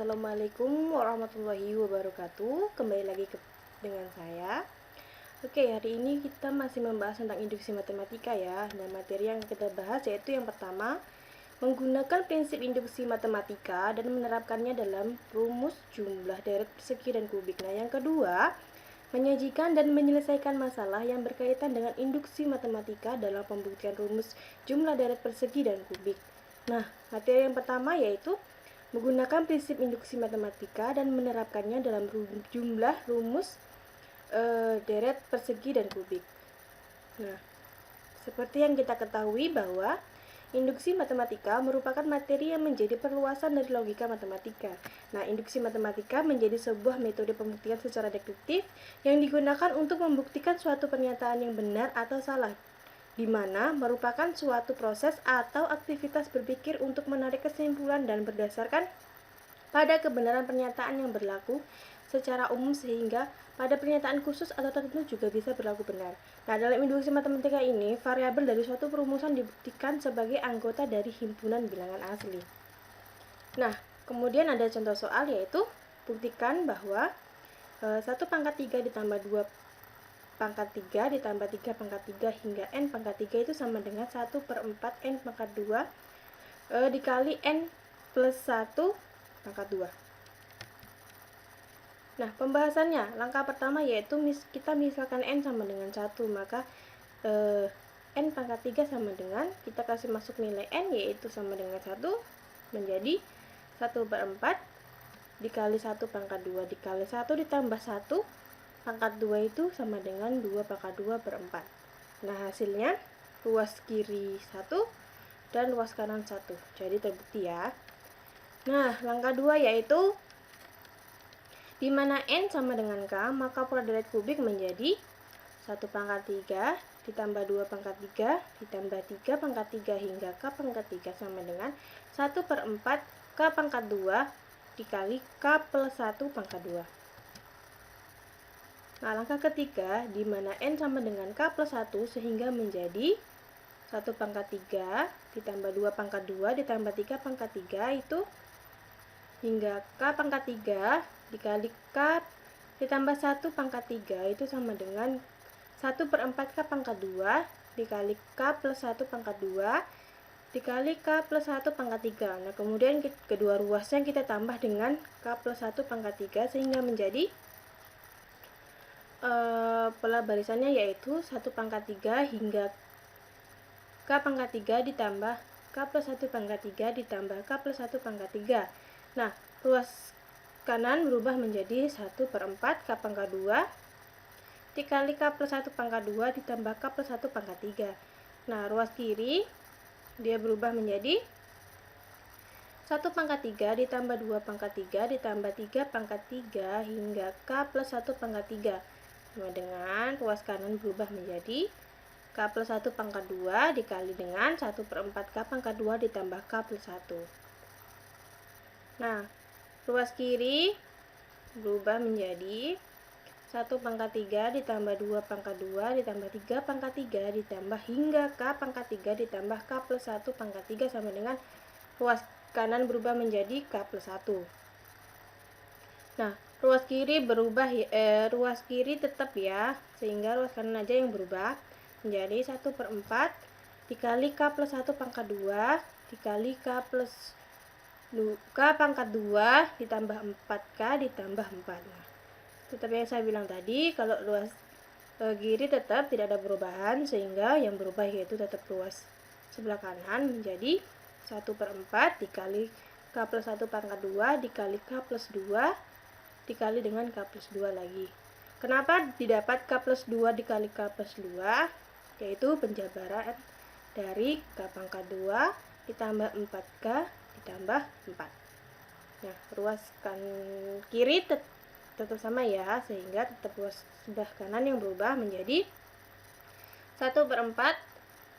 Assalamualaikum warahmatullahi wabarakatuh. Kembali lagi dengan saya. Oke, hari ini kita masih membahas tentang induksi matematika ya. Dan materi yang kita bahas yaitu yang pertama, menggunakan prinsip induksi matematika dan menerapkannya dalam rumus jumlah deret persegi dan kubik. Nah, yang kedua, menyajikan dan menyelesaikan masalah yang berkaitan dengan induksi matematika dalam pembuktian rumus jumlah deret persegi dan kubik. Nah, materi yang pertama yaitu menggunakan prinsip induksi matematika dan menerapkannya dalam jumlah rumus deret persegi dan kubik. Nah, seperti yang kita ketahui bahwa induksi matematika merupakan materi yang menjadi perluasan dari logika matematika. Nah, induksi matematika menjadi sebuah metode pembuktian secara deduktif yang digunakan untuk membuktikan suatu pernyataan yang benar atau salah, di mana merupakan suatu proses atau aktivitas berpikir untuk menarik kesimpulan dan berdasarkan pada kebenaran pernyataan yang berlaku secara umum sehingga pada pernyataan khusus atau tertentu juga bisa berlaku benar. Nah, dalam induksi matematika ini, variabel dari suatu perumusan dibuktikan sebagai anggota dari himpunan bilangan asli. Nah, kemudian ada contoh soal yaitu buktikan bahwa 1 pangkat 3 ditambah 2 pangkat 3 ditambah 3 pangkat 3 hingga n pangkat 3 itu sama dengan 1/4 n pangkat 2 dikali n plus 1 pangkat 2. Nah, pembahasannya, langkah pertama yaitu kita misalkan n sama dengan 1, maka n pangkat 3 sama dengan, kita kasih masuk nilai n yaitu sama dengan 1, menjadi 1/4 dikali 1 pangkat 2 dikali 1 ditambah 1 pangkat 2 itu sama dengan 2 pangkat 2 per 4. Nah, hasilnya ruas kiri 1 dan ruas kanan 1. Jadi terbukti ya. Nah, langkah 2 yaitu di mana n sama dengan k, maka pola deret kubik menjadi 1 pangkat 3 ditambah 2 pangkat 3 ditambah 3 pangkat 3 hingga k pangkat 3 sama dengan 1/4 k pangkat 2 dikali k plus 1 pangkat 2. Nah, langkah ketiga, di mana n sama dengan k plus 1 sehingga menjadi 1 pangkat 3 ditambah 2 pangkat 2 ditambah 3 pangkat 3 itu hingga k pangkat 3 dikali k ditambah 1 pangkat 3 itu sama dengan 1/4 k pangkat 2 dikali k plus 1 pangkat 2 dikali k plus 1 pangkat 3. Nah, kemudian kedua ruasnya kita tambah dengan k plus 1 pangkat 3 sehingga menjadi pola barisannya yaitu 1 pangkat 3 hingga k pangkat 3 ditambah k plus 1 pangkat 3 ditambah k plus 1 pangkat 3. Nah, ruas kanan berubah menjadi 1/4 k pangkat 2 dikali k plus 1 pangkat 2 ditambah k plus 1 pangkat 3. Nah, ruas kiri dia berubah menjadi 1 pangkat 3 ditambah 2 pangkat 3 ditambah 3 pangkat 3 hingga k plus 1 pangkat 3. Sama dengan ruas kanan berubah menjadi k plus 1 pangkat 2 dikali dengan 1/4 k pangkat 2 ditambah k plus 1. Nah, ruas kiri berubah menjadi 1 pangkat 3 ditambah 2 pangkat 2 ditambah 3 pangkat 3 ditambah hingga k pangkat 3 ditambah k plus 1 pangkat 3 sama dengan ruas kanan berubah menjadi k plus 1. Nah, ruas kiri berubah ruas kiri tetap ya, sehingga ruas kanan aja yang berubah menjadi 1/4 dikali k plus 1 pangkat 2 dikali k plus k pangkat 2 ditambah 4k ditambah 4. Nah, tetap yang saya bilang tadi, kalau ruas kiri tetap tidak ada perubahan, sehingga yang berubah yaitu tetap ruas sebelah kanan menjadi 1/4 dikali k plus 1 pangkat 2 dikali k plus 2 dikali dengan k plus 2 lagi. Kenapa didapat k plus 2 dikali k plus 2? Yaitu penjabaran dari k pangkat 2 ditambah 4k ditambah 4. Nah, ruas kiri tetap sama ya, sehingga tetap ruas sebelah kanan yang berubah menjadi 1/4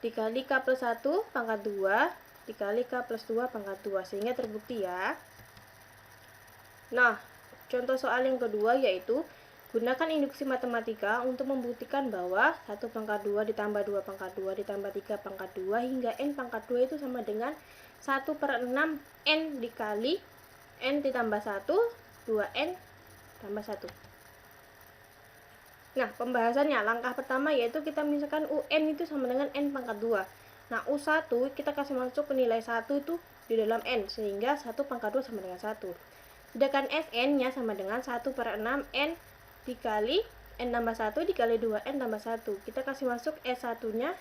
dikali k plus 1 pangkat 2 dikali k plus 2 pangkat 2, sehingga terbukti ya. Nah, contoh soal yang kedua yaitu gunakan induksi matematika untuk membuktikan bahwa 1 pangkat 2 ditambah 2 pangkat 2 ditambah 3 pangkat 2 hingga n pangkat 2 itu sama dengan 1/6 n dikali N ditambah 1, 2N tambah 1. Nah, pembahasannya langkah pertama yaitu kita misalkan UN itu sama dengan N pangkat 2. Nah, U1 kita kasih masuk ke nilai 1 itu di dalam N, sehingga 1 pangkat 2 sama dengan 1. Sedangkan Sn-nya sama dengan 1/6 N dikali N tambah 1 dikali 2N tambah 1. Kita kasih masuk S1-nya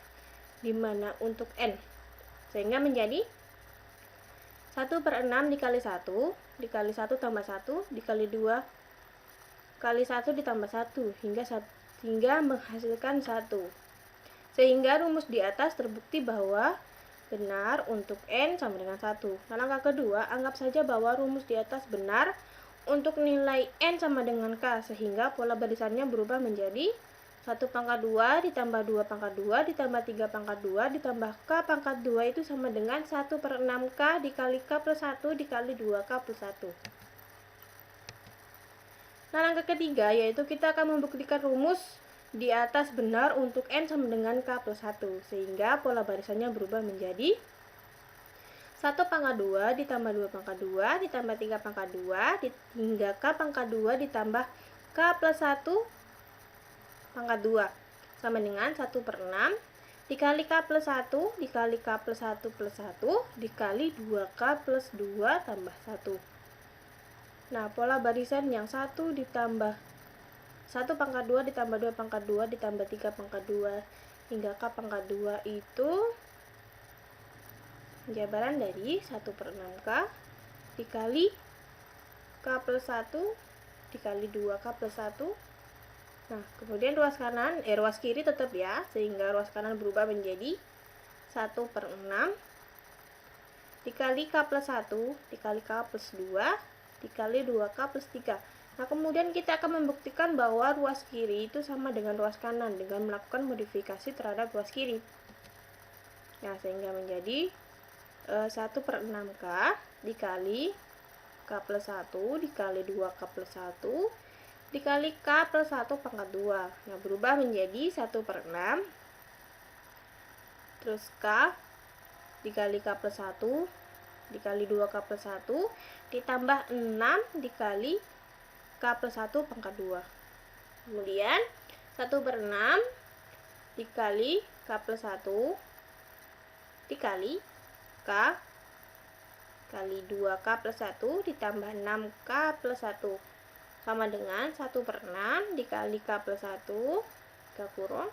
dimana untuk N, sehingga menjadi 1/6 dikali 1 dikali 1 tambah 1 dikali 2 kali 1 ditambah 1 hingga menghasilkan 1. Sehingga rumus di atas terbukti bahwa benar untuk N sama dengan 1. Nah, langkah kedua, anggap saja bahwa rumus di atas benar untuk nilai N sama dengan K, sehingga pola barisannya berubah menjadi 1 pangkat 2 ditambah 2 pangkat 2 ditambah 3 pangkat 2 ditambah K pangkat 2 itu sama dengan 1/6K dikali K plus 1 dikali 2K plus 1. Nah, langkah ketiga yaitu kita akan membuktikan rumus di atas benar untuk N sama dengan K plus 1, sehingga pola barisannya berubah menjadi 1 pangkat 2 ditambah 2 pangkat 2 ditambah 3 pangkat 2 hingga K pangkat 2 ditambah K plus 1 pangkat 2 sama dengan 1/6 dikali K plus 1 dikali K plus 1 plus 1 dikali 2K plus 2 tambah 1. Nah, pola barisan yang 1 ditambah 1 pangkat 2 ditambah 2 pangkat 2 ditambah 3 pangkat 2 hingga K pangkat 2 itu jabaran dari 1/6K dikali K plus 1 dikali 2K plus 1. Nah, kemudian ruas kiri tetap ya, sehingga ruas kanan berubah menjadi 1/6 dikali K plus 1 dikali K plus 2 dikali 2K plus 3. Nah, kemudian kita akan membuktikan bahwa ruas kiri itu sama dengan ruas kanan dengan melakukan modifikasi terhadap ruas kiri. Nah, sehingga menjadi 1/6K dikali K plus 1 dikali 2K plus 1 dikali K plus 1 pangkat 2. Nah, berubah menjadi 1/6 terus K dikali K plus 1 dikali 2K plus 1 ditambah 6 dikali K plus 1 pangkat 2. Kemudian 1/6 dikali K plus 1 dikali K kali 2K plus 1 ditambah 6K plus 1 sama dengan 1/6 dikali K plus 1 K kurung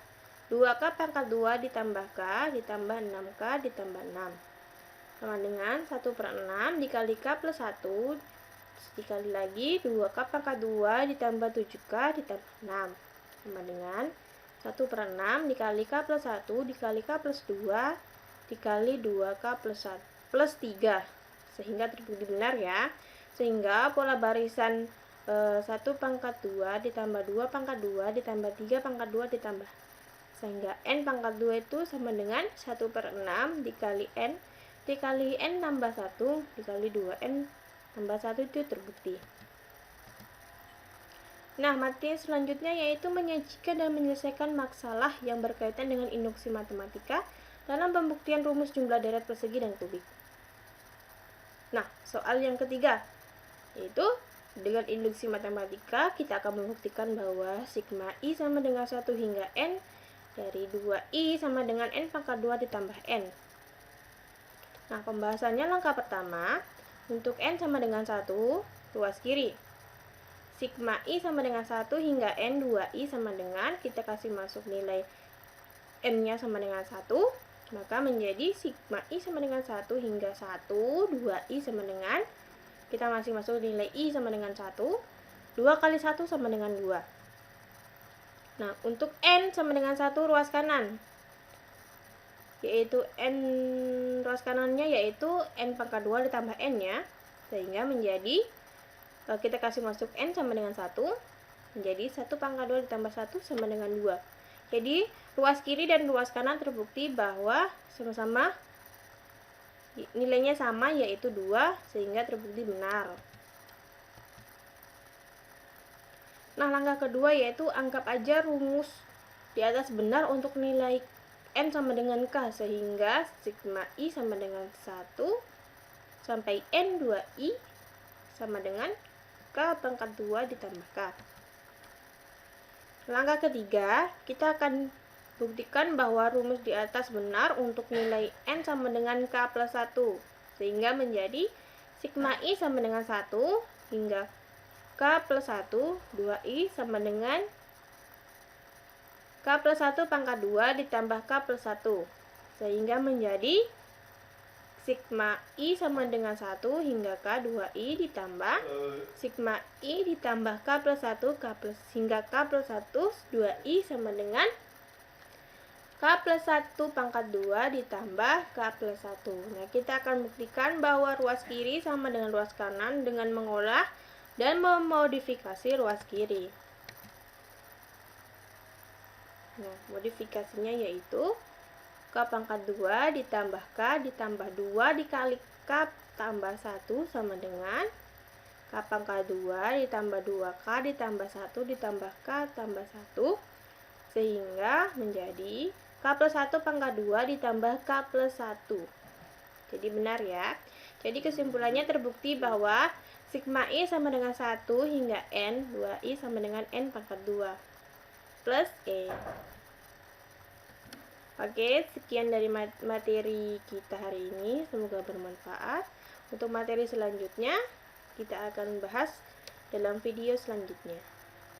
2K pangkat 2 ditambah K ditambah 6K ditambah 6 sama dengan 1/6 dikali K plus 1 dikali lagi 2K pangkat 2 ditambah 7K ditambah 6 sama dengan 1/6 dikali K plus 1 dikali K plus 2 dikali 2K plus 3, sehingga terbukti benar ya. Sehingga pola barisan 1 pangkat 2 ditambah 2 pangkat 2 ditambah 3 pangkat 2 ditambah, sehingga N pangkat 2 itu sama dengan 1/6 dikali N dikali N tambah 1 dikali 2N tambah 1 itu terbukti. Nah, materi selanjutnya yaitu menyajikan dan menyelesaikan masalah yang berkaitan dengan induksi matematika dalam pembuktian rumus jumlah deret persegi dan kubik. Nah, soal yang ketiga yaitu dengan induksi matematika kita akan membuktikan bahwa sigma I sama dengan 1 hingga N dari 2I sama dengan N pangkat 2 ditambah N. Nah, pembahasannya langkah pertama, untuk N sama dengan 1, ruas kiri. Sigma I sama dengan 1 hingga N 2I sama dengan, kita kasih masuk nilai N-nya sama dengan 1, maka menjadi sigma I sama dengan 1 hingga 1, 2I sama dengan, kita masih masuk nilai I sama dengan 1, 2 kali 1 sama dengan 2. Nah, untuk N sama dengan 1 ruas kanan, yaitu N ruas kanannya yaitu N pangkat 2 ditambah N ya, sehingga menjadi kita kasih masuk N sama dengan 1, menjadi 1 pangkat 2 ditambah 1 sama dengan 2. Jadi ruas kiri dan ruas kanan terbukti bahwa sama-sama nilainya sama yaitu 2, sehingga terbukti benar. Nah, langkah kedua yaitu anggap aja rumus di atas benar untuk nilai N sama dengan K, sehingga sigma I sama dengan 1 sampai N 2I sama dengan K pangkat 2 ditambah K. Langkah ketiga, kita akan buktikan bahwa rumus di atas benar untuk nilai N sama dengan K plus 1. Sehingga menjadi sigma I sama dengan 1 hingga K plus 1, 2I sama dengan K plus 1 pangkat 2 ditambah K plus 1. Sehingga menjadi sigma I sama dengan 1 hingga K 2I ditambah sigma I ditambah K plus 1 hingga K plus 1 2I sama dengan K plus 1 pangkat 2 ditambah K plus 1. Nah, kita akan buktikan bahwa ruas kiri sama dengan ruas kanan dengan mengolah dan memodifikasi ruas kiri. Nah, modifikasinya yaitu K pangkat 2 ditambah K ditambah 2 dikali K tambah 1 sama dengan K pangkat 2 ditambah 2K ditambah 1 ditambah K tambah 1 sehingga menjadi K plus 1 pangkat 2 ditambah K plus 1. Jadi benar ya. Jadi kesimpulannya terbukti bahwa sigma I sama dengan 1 hingga N, 2I sama dengan N pangkat 2 plus E. Oke, sekian dari materi kita hari ini. Semoga bermanfaat. Untuk materi selanjutnya, kita akan bahas dalam video selanjutnya.